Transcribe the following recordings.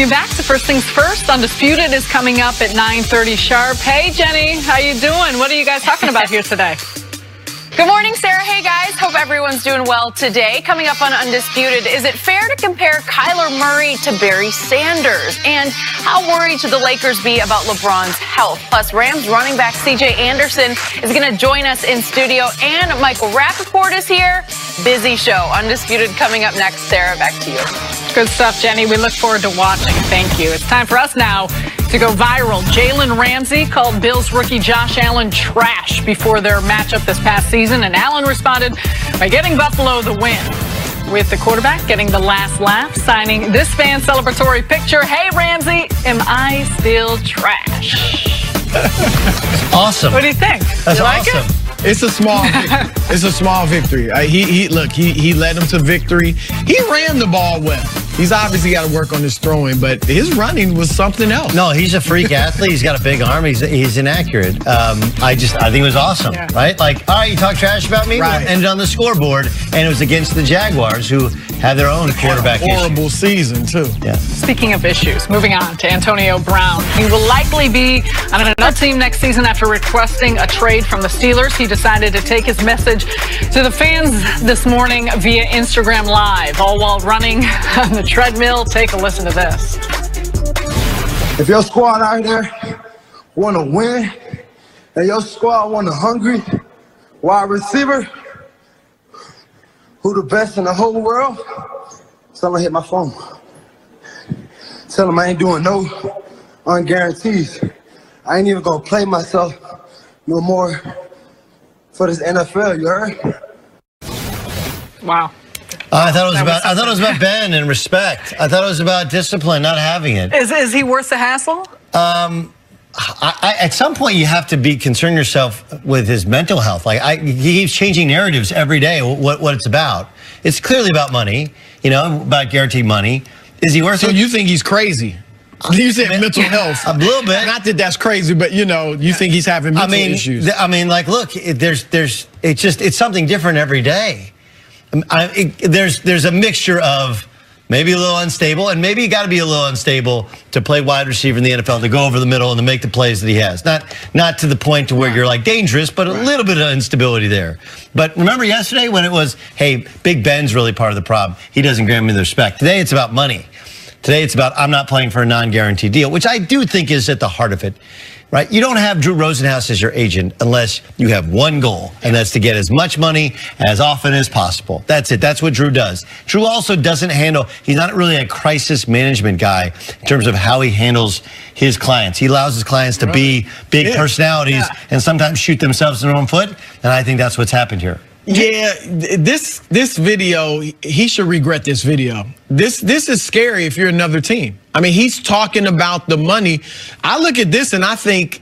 you back to First Things First. Undisputed is coming up at 9:30 sharp. Hey, Jenny, how you doing? What are you guys talking about here today? Good morning, Sarah. Hey, guys. Hope everyone's doing well today. Coming up on Undisputed, is it fair to compare Kyler Murray to Barry Sanders? And how worried should the Lakers be about LeBron's health? Plus, Rams running back C.J. Anderson is going to join us in studio, and Michael Rappaport is here. Busy show. Undisputed coming up next. Sarah, back to you. Good stuff, Jenny. We look forward to watching. Thank you. It's time for us now to go viral. Jalen Ramsey called Bills rookie Josh Allen trash before their matchup this past season, and Allen responded by getting Buffalo the win, with the quarterback getting the last laugh, signing this fan celebratory picture. Hey, Ramsey, am I still trash? Awesome. What do you think? That's you like awesome. it? It's a small victory. It's a small victory. He led them to victory. He ran the ball well. He's obviously got to work on his throwing, but his running was something else. No, he's a freak athlete. He's got a big arm. He's inaccurate. I think it was awesome, right? Like, all right, you talk trash about me, right. Ended on the scoreboard, and it was against the Jaguars, who have their own quarterback issue. Horrible season, too. Yeah. Speaking of issues, moving on to Antonio Brown. He will likely be on another team next season after requesting a trade from the Steelers. He decided to take his message to the fans this morning via Instagram Live, all while running on the treadmill. Take a listen to this. If your squad out there want to win, and your squad want a hungry wide receiver, who the best in the whole world, someone hit my phone. Tell them I ain't doing no unguarantees. I ain't even gonna play myself no more for this NFL, you heard? Wow. I thought it was about Ben and respect. I thought it was about discipline, not having it. Is he worth the hassle? At some point, you have to concern yourself with his mental health. He keeps changing narratives every day. What it's about? It's clearly about money. About guaranteed money. Is he worth it? So you think he's crazy? You said mental health. A little bit. Not that that's crazy, but you think he's having mental issues. Look, it's something different every day. There's a mixture of maybe a little unstable, and maybe you got to be a little unstable to play wide receiver in the NFL, to go over the middle and to make the plays that he has. Not to the point to where you're like dangerous, but a little bit of instability there. But remember yesterday when it was, hey, Big Ben's really part of the problem. He doesn't grant me the respect. Today it's about money. Today it's about I'm not playing for a non-guaranteed deal, which I do think is at the heart of it. Right? You don't have Drew Rosenhaus as your agent unless you have one goal, and that's to get as much money as often as possible. That's it. That's what Drew does. Drew also doesn't he's not really a crisis management guy in terms of how he handles his clients. He allows his clients to be big personalities and sometimes shoot themselves in their own foot, and I think that's what's happened here. Yeah, this video, he should regret this video. This is scary if you're another team. I mean, he's talking about the money. I look at this and I think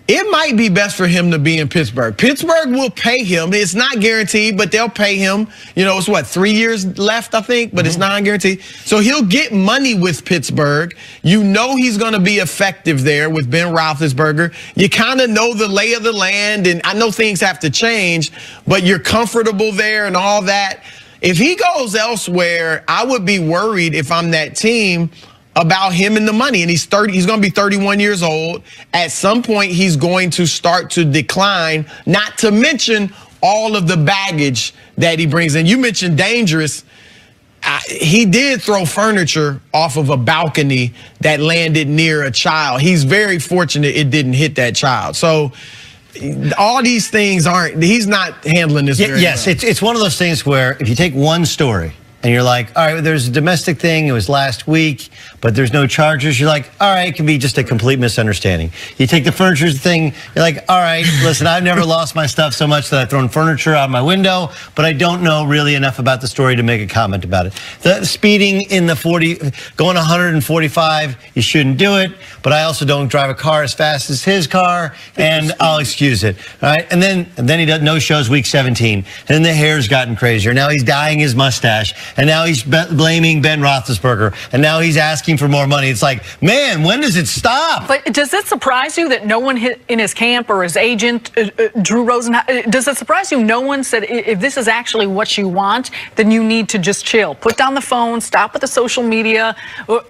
it might be best for him to be in Pittsburgh. Pittsburgh will pay him. It's not guaranteed, but they'll pay him. It's what, 3 years left, I think, but it's not guaranteed. So he'll get money with Pittsburgh. He's going to be effective there with Ben Roethlisberger. You kind of know the lay of the land, and I know things have to change, but you're comfortable there and all that. If he goes elsewhere, I would be worried if I'm that team about him and the money. And he's going to be 31 years old. At some point, he's going to start to decline, not to mention all of the baggage that he brings in. You mentioned dangerous. He did throw furniture off of a balcony that landed near a child. He's very fortunate it didn't hit that child. So all these things he's not handling this very well. It's one of those things where if you take one story, and you're like, all right, there's a domestic thing. It was last week, but there's no charges. You're like, all right, it can be just a complete misunderstanding. You take the furniture thing. You're like, all right, listen, I've never lost my stuff so much that I've thrown furniture out my window, but I don't know really enough about the story to make a comment about it. The speeding in the going 145, you shouldn't do it, but I also don't drive a car as fast as his car, and I'll excuse it. All right, and then he does no shows week 17, and then the hair's gotten crazier. Now he's dyeing his mustache. and now he's blaming Ben Roethlisberger, and now he's asking for more money. It's like, man, when does it stop? But does it surprise you that no one in his camp or his agent, Drew Rosenhaus, does it surprise you no one said, if this is actually what you want, then you need to just chill, put down the phone, stop with the social media,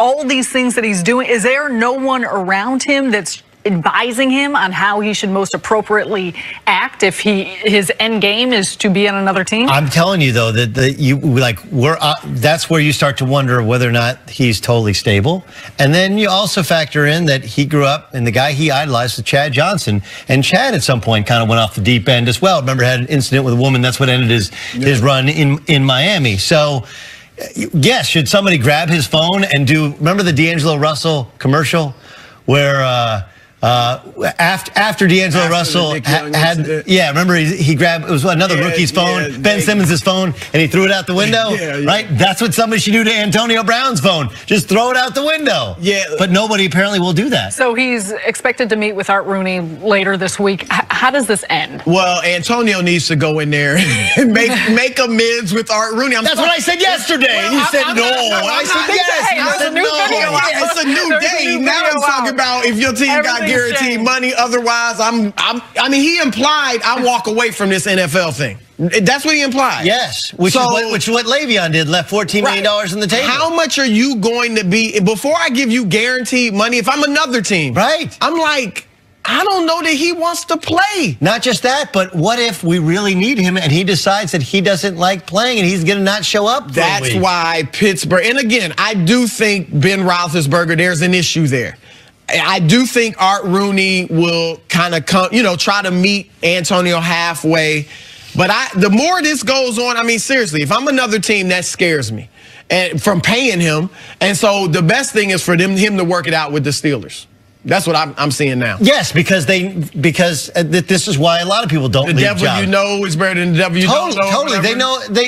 all these things that he's doing? Is there no one around him that's advising him on how he should most appropriately act if his end game is to be on another team? I'm telling you though that that's where you start to wonder whether or not he's totally stable. And then you also factor in that he grew up, and the guy he idolized was Chad Johnson, and Chad at some point kind of went off the deep end as well. Remember, had an incident with a woman. That's what ended his run in Miami. So yes, should somebody grab his phone and remember the D'Angelo Russell commercial where after D'Angelo Russell remember he grabbed, it was another rookie's phone, Ben Simmons' phone, and he threw it out the window, right? That's what somebody should do to Antonio Brown's phone. Just throw it out the window. Yeah. But nobody apparently will do that. So he's expected to meet with Art Rooney later this week. How does this end? Well, Antonio needs to go in there and make amends with Art Rooney. That's what I said yesterday. Well, and you said no. I said yes. Hey, You said no. It's a new day. Now I'm talking about if your team got guaranteed money. Otherwise, I mean, he implied I walk away from this NFL thing. That's what he implied. Yes, which is what Le'Veon did, left $14 million on the table. How much are you going to be, before I give you guaranteed money, if I'm another team, right? I'm like, I don't know that he wants to play. Not just that, but what if we really need him and he decides that he doesn't like playing and he's going to not show up? That's why Pittsburgh, and again, I do think Ben Roethlisberger, there's an issue there. I do think Art Rooney will kind of come, try to meet Antonio halfway. But the more this goes on, I mean, seriously, if I'm another team, that scares me, and from paying him. And so the best thing is for him to work it out with the Steelers. That's what I'm seeing now. Yes, because this is why a lot of people don't leave jobs. The devil you know is better than the devil you don't know. Totally,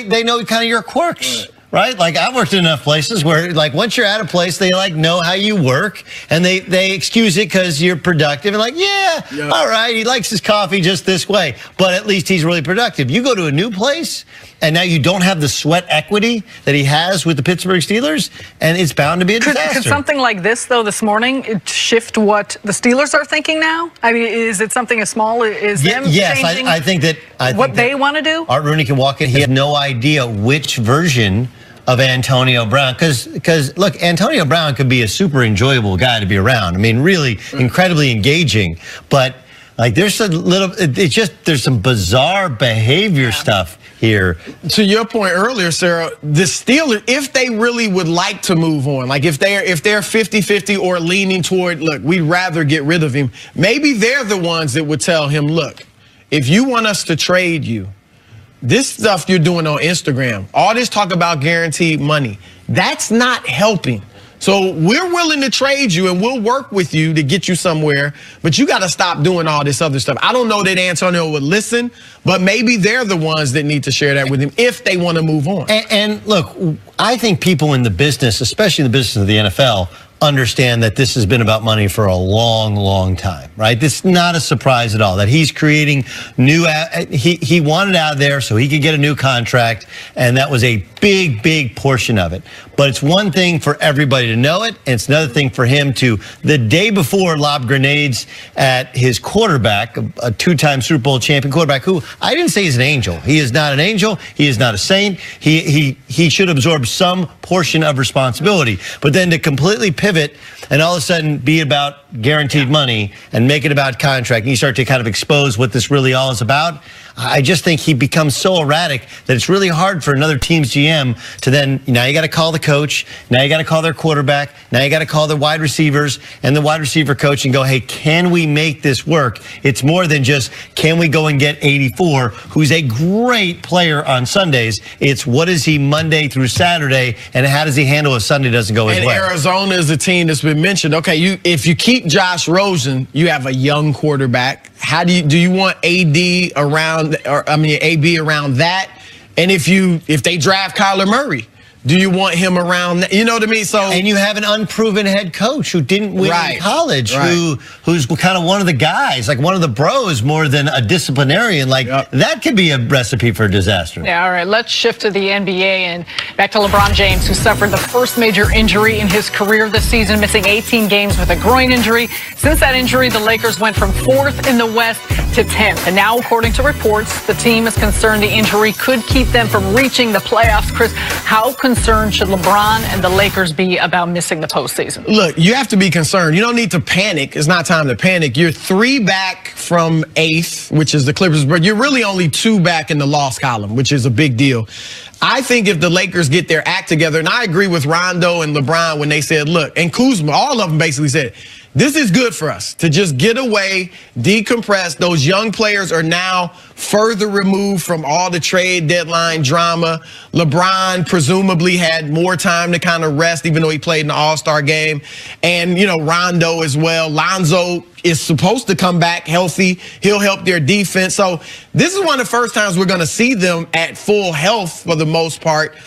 they know kind of your quirks. Right? Like, I've worked in enough places where, like, once you're at a place, they, know how you work, and they excuse it because you're productive, and all right, he likes his coffee just this way, but at least he's really productive. You go to a new place, and now you don't have the sweat equity that he has with the Pittsburgh Steelers, and it's bound to be a disaster. Could something like this, though, this morning, shift what the Steelers are thinking now? I mean, is it something as small as them changing I think that what they want to do? Art Rooney can walk in. He has no idea which version of Antonio Brown, because look, Antonio Brown could be a super enjoyable guy to be around. I mean, really incredibly engaging, but there's there's some bizarre behavior stuff here. To your point earlier, Sarah, the Steelers, if they really would like to move on, like if they're 50-50 or leaning toward, look, we'd rather get rid of him, maybe they're the ones that would tell him, look, if you want us to trade you, this stuff you're doing on Instagram, all this talk about guaranteed money, that's not helping. So we're willing to trade you and we'll work with you to get you somewhere, but you got to stop doing all this other stuff. I don't know that Antonio would listen, but maybe they're the ones that need to share that with him if they want to move on. And look, I think people in the business, especially in the business of the NFL, understand that this has been about money for a long, long time, right? This is not a surprise at all that he's creating he wanted out of there so he could get a new contract, and that was a big portion of it. But it's one thing for everybody to know it, and it's another thing for him to, the day before, lob grenades at his quarterback, a two-time Super Bowl champion quarterback, who I didn't say is an angel. He is not an angel. He is not a saint. He should absorb some portion of responsibility. But then to completely pivot and all of a sudden be about guaranteed money and make it about contract, and you start to kind of expose what this really all is about, I just think he becomes so erratic that it's really hard for another team's GM to then, now you got to call the coach, now you got to call their quarterback, now you got to call the wide receivers and the wide receiver coach and go, hey, can we make this work? It's more than just, can we go and get 84, who's a great player on Sundays. It's what is he Monday through Saturday, and how does he handle if Sunday doesn't go his way? And Arizona is a team that's been mentioned. Okay, if you keep Josh Rosen, you have a young quarterback. How do you want AB around that? And if they draft Kyler Murray, Do you want him around? You know what I mean? So, and you have an unproven head coach who didn't win in college, who's kind of one of the guys, like one of the bros more than a disciplinarian. Like that could be a recipe for disaster. Yeah, all right. Let's shift to the NBA and back to LeBron James, who suffered the first major injury in his career this season, missing 18 games with a groin injury. Since that injury, the Lakers went from 4th in the West to 10th. And now, according to reports, the team is concerned the injury could keep them from reaching the playoffs. Chris, how concerned should LeBron and the Lakers be about missing the postseason? Look, you have to be concerned. You don't need to panic. It's not time to panic. You're 3 back from 8th, which is the Clippers, but you're really only 2 back in the loss column, which is a big deal. I think if the Lakers get their act together, and I agree with Rondo and LeBron when they said, look, and Kuzma, all of them basically said, this is good for us to just get away, decompress. Those young players are now further removed from all the trade deadline drama. LeBron presumably had more time to kind of rest, even though he played in the All-Star game. And, you know, Rondo as well. Lonzo is supposed to come back healthy. He'll help their defense. So this is one of the first times we're going to see them at full health for the most part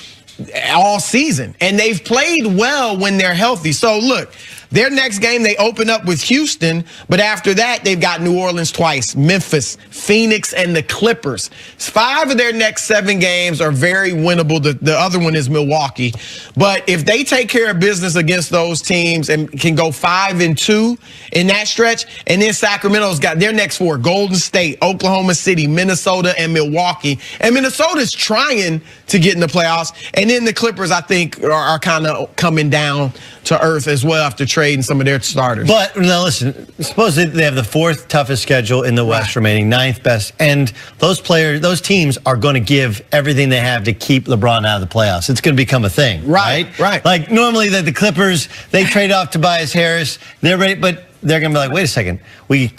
all season. And they've played well when they're healthy. So, look, their next game, they open up with Houston, but after that, they've got New Orleans twice, Memphis, Phoenix, and the Clippers. 5 of their next 7 games are very winnable. The other one is Milwaukee. But if they take care of business against those teams and can go 5-2 in that stretch, and then Sacramento's got their next 4, Golden State, Oklahoma City, Minnesota, and Milwaukee. And Minnesota's trying to get in the playoffs. And then the Clippers, I think, are kind of coming down to earth as well after trading some of their starters. But now listen, suppose they have the 4th toughest schedule in the West remaining, 9th best, and those teams are going to give everything they have to keep LeBron out of the playoffs. It's going to become a thing, right? Like normally the Clippers, they trade off Tobias Harris, they're ready, but they're going to be like, wait a second,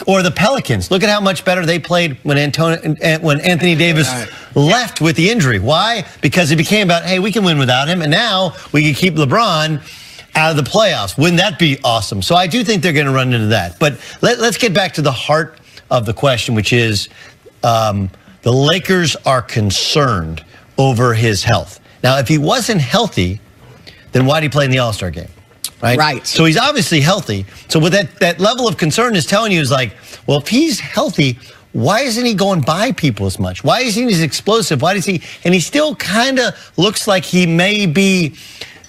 or the Pelicans. Look at how much better they played when Anthony Davis left with the injury. Why? Because it became about, hey, we can win without him, and now we can keep LeBron out of the playoffs. Wouldn't that be awesome? So I do think they're going to run into that. But let's get back to the heart of the question, which is the Lakers are concerned over his health. Now, if he wasn't healthy, then why did he play in the All-Star game? Right. So he's obviously healthy. So with that level of concern is telling you is like, well, if he's healthy, why isn't he going by people as much? Why isn't he as explosive? Why does he? And he still kind of looks like he may be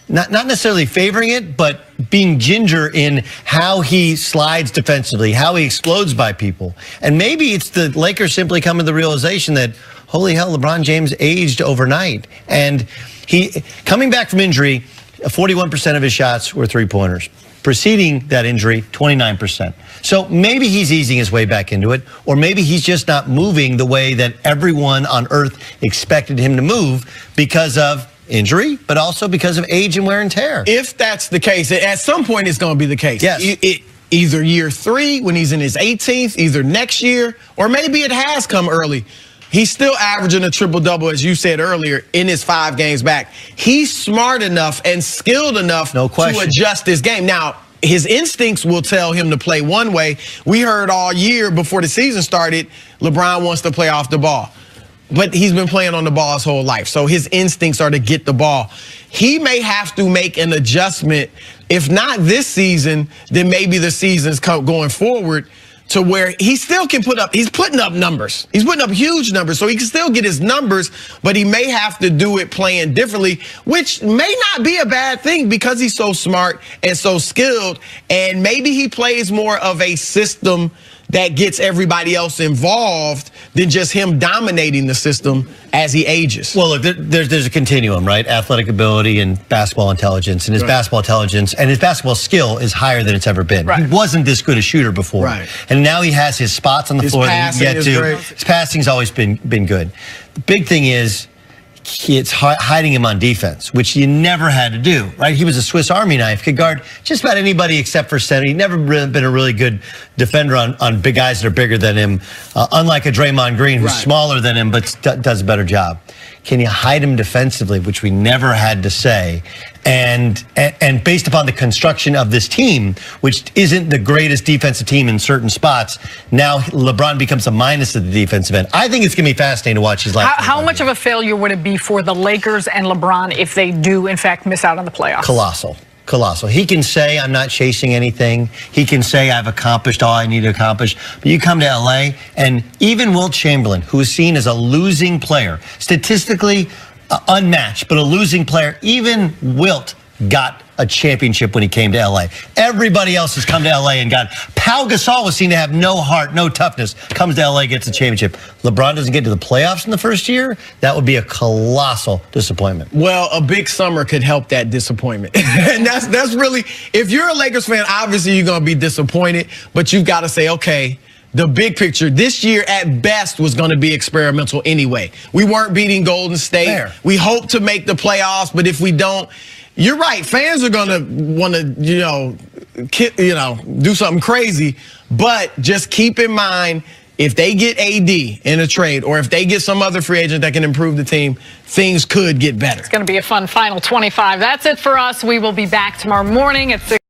not necessarily favoring it, but being ginger in how he slides defensively, how he explodes by people. And maybe it's the Lakers simply coming to the realization that, holy hell, LeBron James aged overnight. And he, coming back from injury, 41% of his shots were three-pointers. Preceding that injury, 29%. So maybe he's easing his way back into it, or maybe he's just not moving the way that everyone on earth expected him to move because of injury, but also because of age and wear and tear. If that's the case, at some point it's going to be the case. Yes. Either year 3 when he's in his 18th, either next year, or maybe it has come early. He's still averaging a triple-double, as you said earlier, in his 5 games back. He's smart enough and skilled enough to adjust his game. Now, his instincts will tell him to play one way. We heard all year before the season started, LeBron wants to play off the ball. But he's been playing on the ball his whole life, so his instincts are to get the ball. He may have to make an adjustment, if not this season, then maybe the seasons going forward, to where he still can he's putting up numbers. He's putting up huge numbers, so he can still get his numbers, but he may have to do it playing differently, which may not be a bad thing because he's so smart and so skilled, and maybe he plays more of a system that gets everybody else involved than just him dominating the system as he ages. Well, look, there's a continuum, right? Athletic ability and basketball intelligence. And his basketball intelligence and his basketball skill is higher than it's ever been. He wasn't this good a shooter before. And now he has his spots on the floor that he can get to. His passing's always been good. The big thing is, it's hiding him on defense, which you never had to do, right? He was a Swiss Army knife, could guard just about anybody except for center. He'd never really been a really good defender on big guys that are bigger than him, unlike a Draymond Green, who's smaller than him but does a better job. Can you hide him defensively, which we never had to say? And based upon the construction of this team, which isn't the greatest defensive team in certain spots, now LeBron becomes a minus at the defensive end. I think it's going to be fascinating to watch his last. How much of a failure would it be for the Lakers and LeBron if they do, in fact, miss out on the playoffs? Colossal. He can say, I'm not chasing anything. He can say, I've accomplished all I need to accomplish. But you come to LA, and even Wilt Chamberlain, who is seen as a losing player, statistically unmatched, but a losing player, even Wilt got a championship when he came to LA. Everybody else has come to LA and got. Pau Gasol was seen to have no heart, no toughness. Comes to LA, gets a championship. LeBron doesn't get to the playoffs in the first year. That would be a colossal disappointment. Well, a big summer could help that disappointment. And that's really, if you're a Lakers fan, obviously you're going to be disappointed, but you've got to say, okay, the big picture, this year at best was going to be experimental anyway. We weren't beating Golden State. Fair. We hope to make the playoffs, but if we don't, you're right. Fans are going to want to, do something crazy. But just keep in mind, if they get AD in a trade or if they get some other free agent that can improve the team, things could get better. It's going to be a fun final 25. That's it for us. We will be back tomorrow morning at 6.